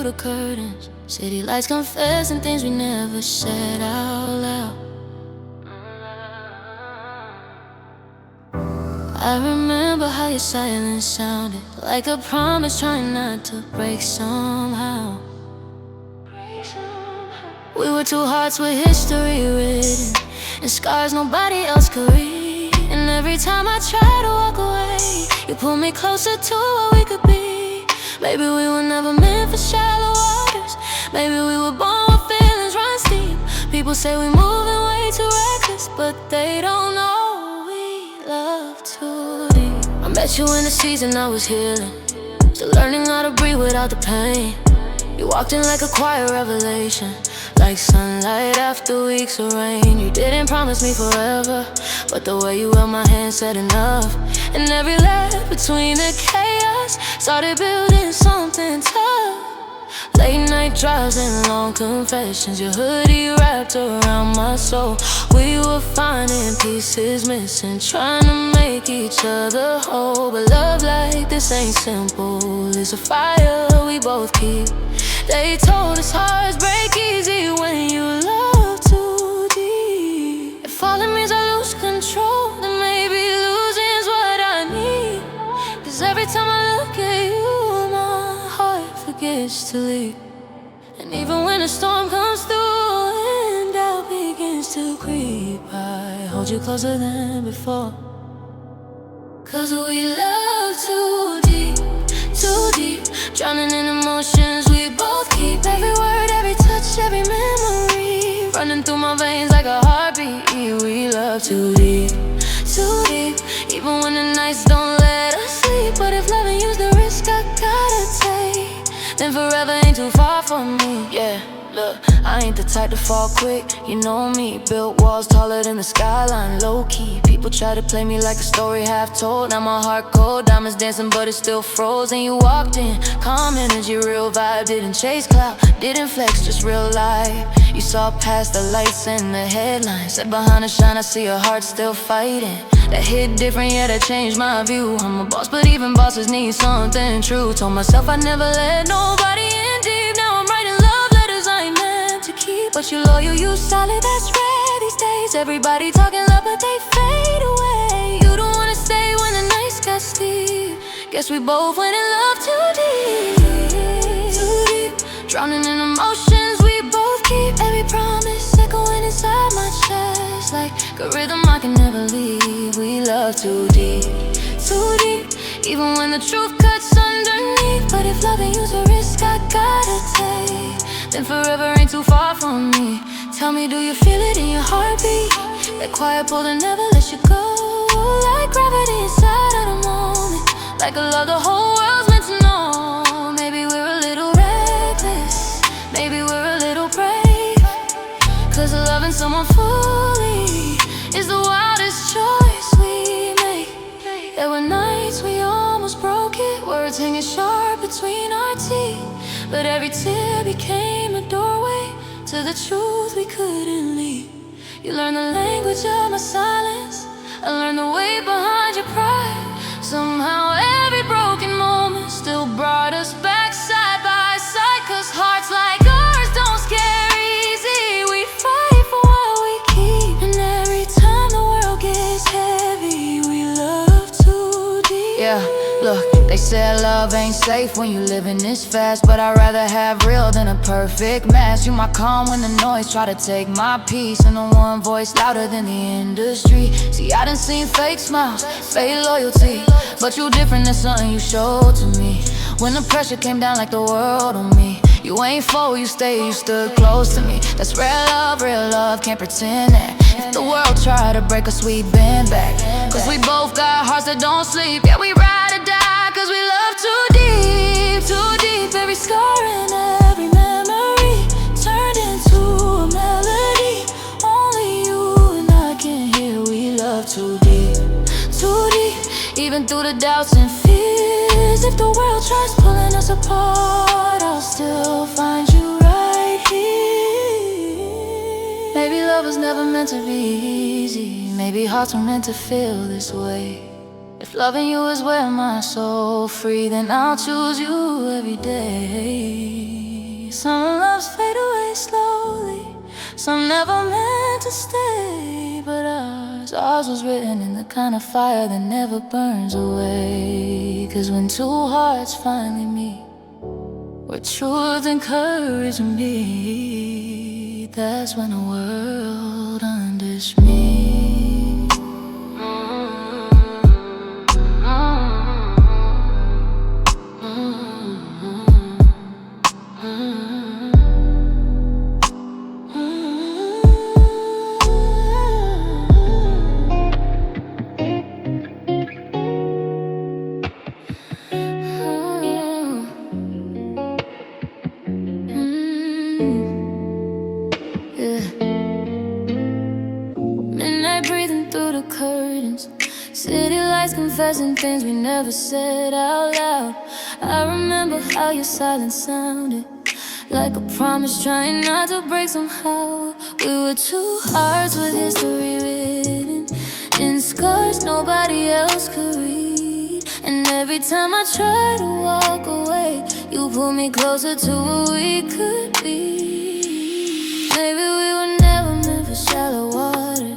the curtains. City lights confessing things we never said out loud. I remember how your silence sounded like a promise trying not to break somehow. We were two hearts with history written and scars nobody else could read. And every time I try to walk away, you pull me closer to what we could be. Maybe we were never meant for shallow waters. Maybe we were born with feelings run deep. People say we moving way too reckless, but they don't know we love too deep. I met you in the season I was healing, still learning how to breathe without the pain. You walked in like a quiet revelation, like sunlight after weeks of rain. You didn't promise me forever, but the way you held my hand said enough. And every laugh between the chaos started building something tough. Late night drives and long confessions, your hoodie wrapped around my soul. We were finding pieces missing, trying to make each other whole. But love like this ain't simple, it's a fire we both keep. They told us hearts break easy when you love too deep. If falling means I lose control, then maybe losing's what I need. Cause every time I look at you, my heart forgets to leave. And even when a storm comes through and doubt begins to creep, I hold you closer than before. Cause we love too deep, too deep. Drowning in emotions we both keep. Every word, every touch, every memory running through my veins like a heartbeat. We love too deep, too deep. Even when the nights don't let us sleep. But if loving you's the risk I gotta take, then forever ain't too far from me. Yeah, look, I ain't the type to fall quick. You know me, built walls taller than the skyline, low-key. People try to play me like a story half told. Now my heart cold, diamonds dancing but it still froze. And you walked in, calm energy, real vibe. Didn't chase clout, didn't flex, just real life. You saw past the lights and the headlines. Said behind the shine I see your heart still fighting. That hit different, yeah, that changed my view. I'm a boss, but even bosses need something true. Told myself I'd never let nobody in deep. Now I'm writing love letters I ain't meant to keep. But you loyal, you solid, that's rare these days. Everybody talking love, but they fade away. You don't wanna stay when the nights got steep. Guess we both went in love too deep, too deep. Drowning in emotions we both keep. Every promise echoing inside my chest like a rhythm I can never leave. We love too deep, too deep. Even when the truth cuts underneath. But if loving you's a risk I gotta take, then forever ain't too far from me. Tell me, do you feel it in your heartbeat? That quiet pull that never lets you go. Like gravity inside of the moment, like a love the whole world's meant to know. Maybe we're a little reckless, maybe we're a little brave. Cause loving someone fully is the wildest choice we make. There were nights we almost broke it, words hanging sharp between our teeth. But every tear became a doorway to the truth we couldn't leave. You learned the language of my silence, I learned the weight behind your pride. Somehow every broken moment still brought us back side by side. Cause hearts like ours don't scare easy. We fight for what we keep. And every time the world gets heavy, we love too deep. Yeah, look, they said love ain't safe when you living this fast. But I'd rather have real than a perfect mask. You my calm when the noise try to take my peace. And the one voice louder than the industry. See, I done seen fake smiles, fake loyalty, but you different than something you showed to me. When the pressure came down like the world on me, you ain't fold, you stay, you stood close to me. That's real love, can't pretend that. If the world tried to break us, we bend back. Cause we both got hearts that don't sleep. Yeah, we ride or die, cause we love too deep, too deep. Every scar and every memory turned into a melody. Only you and I can hear. We love too deep, too deep. Even through the doubts and fears, if the world tries pulling us apart, I'll still find you right here. Maybe love was never meant to be easy. Maybe hearts were meant to feel this way. If loving you is where my soul free, then I'll choose you every day. Some loves fade away slowly, some never meant to stay. But ours was written in the kind of fire that never burns away. 'Cause when two hearts finally meet, where truth and courage meet, that's when the world unders me. Midnight breathing through the curtains, city lights confessing things we never said out loud. I remember how your silence sounded like a promise trying not to break somehow. We were two hearts with history written in scars nobody else could read. And every time I try to walk away, you pull me closer to what we could be. Maybe we were never meant for shallow waters.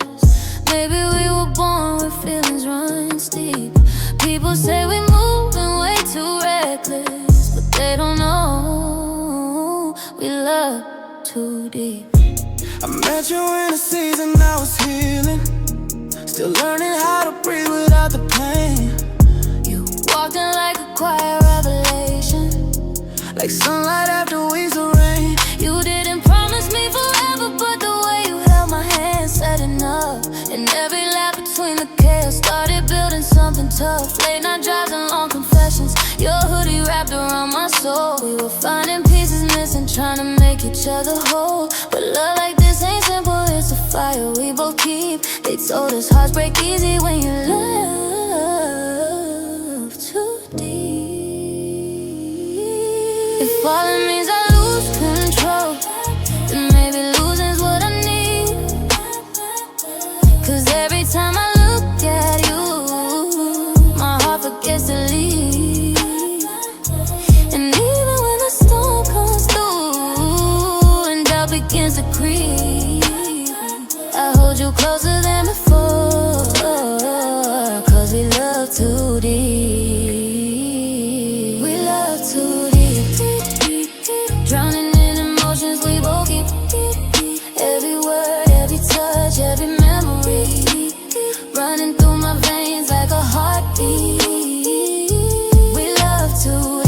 Maybe we were born with feelings running steep. People say we moving way too reckless, but they don't know we love too deep. I met you in a season I was healing, still learning how to breathe without the pain. You walked in like a quiet revelation, like sunlight after weeks of rain. You didn't promise me forever, but the way you held my hand said enough. And every lap between the chaos started building something tough. Late night drives and long confessions, your hoodie wrapped around my soul. We were finding pieces missing, trying to make each other whole. But love like this ain't simple, it's a fire we both keep. They told us hearts break easy when you love too deep. If falling means I lose control, then maybe losing's what I need. 'Cause every time I look at you, my heart forgets to leave. And even when the storm comes through and doubt begins to creep, I hold you closer than before, 'cause we love too deep. We love too deep, drowning in emotions we both keep. Every word, every touch, every memory running through my veins like a heartbeat. We love too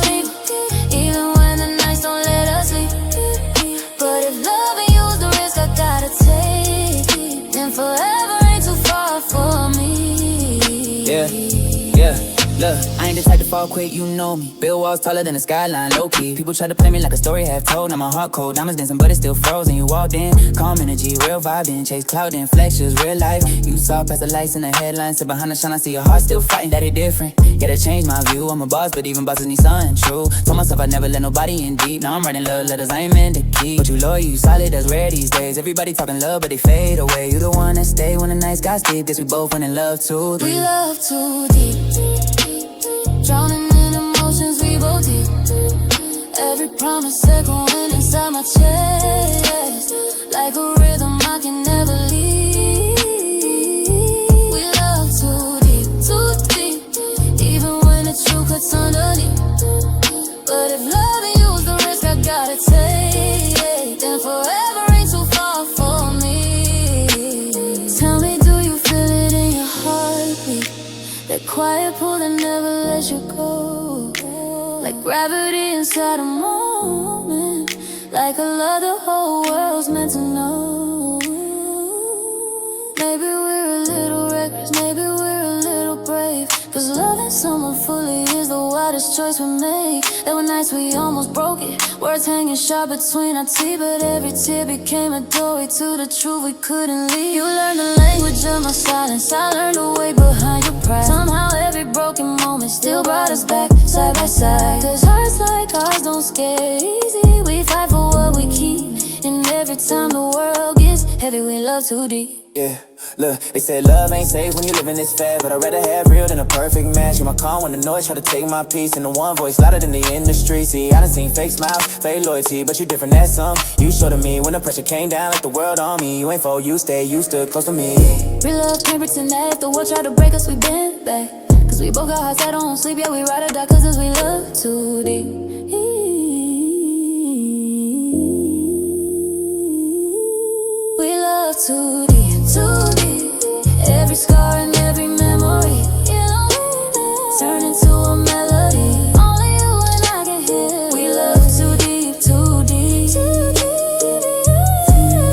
deep, even when the nights don't let us sleep. But if loving you's the risk I gotta take, then forever ain't too far for me. Yeah, yeah. Look, I ain't the type to fall quick, you know me. Build walls taller than the skyline, low-key. People try to play me like a story half told. Now my heart cold, diamonds dancing, but it's still frozen. You walked in, calm energy, real vibing. Chase cloud and flashes, real life. You saw past the lights and the headlines. Sit behind the shine, I see your heart still fighting, that it different. Gotta change my view, I'm a boss, but even bosses need something true. Told myself I'd never let nobody in deep. Now I'm writing love letters I ain't meant to keep. But you loyal, you solid, that's rare these days. Everybody talking love, but they fade away. You the one that stay when the nights got steep. Guess we both went in love too deep. We love too deep, drowning in emotions we both deep. Every promise echoing inside my chest, like a rhythm I can never leave. We love too deep, even when the truth cuts underneath. But if loving you's the risk I gotta take, then forever ain't too far for me. Tell me, do you feel it in your heartbeat? That quiet pull that never lets you go, like gravity inside a moment, like a love the whole world's meant to know. Maybe we're a little reckless, maybe we're a little brave, 'cause loving someone fully is the wildest choice we make. There were nights we almost broke it, words hanging sharp between our teeth, but every tear became a doorway to the truth we couldn't leave. You learned the language of my silence, I learned to wait behind your pride. Somehow every broken moment still brought us back side by side. 'Cause hearts like ours don't scare easy, we fight for what we keep. And every time the world gets heavy, we love too deep. Yeah, Look, they said love ain't safe when you living this fast, but I'd rather have real than a perfect match. You my calm when the noise try to take my peace, and the one voice louder than the industry. See, I done seen fake smiles, fake loyalty, but you different, that's some. You showed to me when the pressure came down like the world on me. You ain't for you, stay, you stood close to me. Real love can't pretend that if the world tried to break us, we bend back. Cause we both got hearts that don't sleep, yeah, we ride or die cause we love too deep. We love too deep, too deep. Every scar and every memory, turn into a melody. Only you and I can hear. We love too deep, too deep, too deep.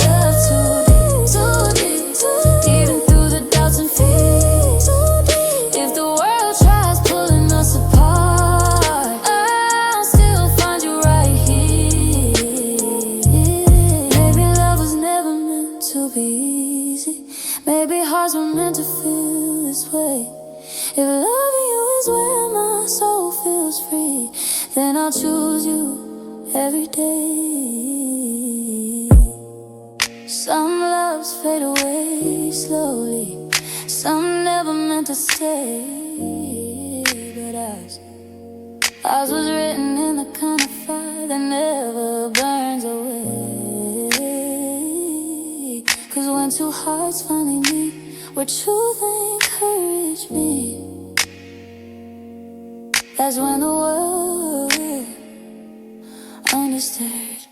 Love too deep, too deep, too deep. Even through the doubts and fears, too deep. If the world tries pulling us apart, I'll still find you right here. Maybe love was never meant to be easy. Maybe hearts were meant to feel this way. If loving you is where my soul feels free, then I'll choose you every day. Some loves fade away slowly, some never meant to stay. But ours was written in the kind of fire that never burns away. Cause when two hearts finally meet, where truth encouraged me, that's when the world understood.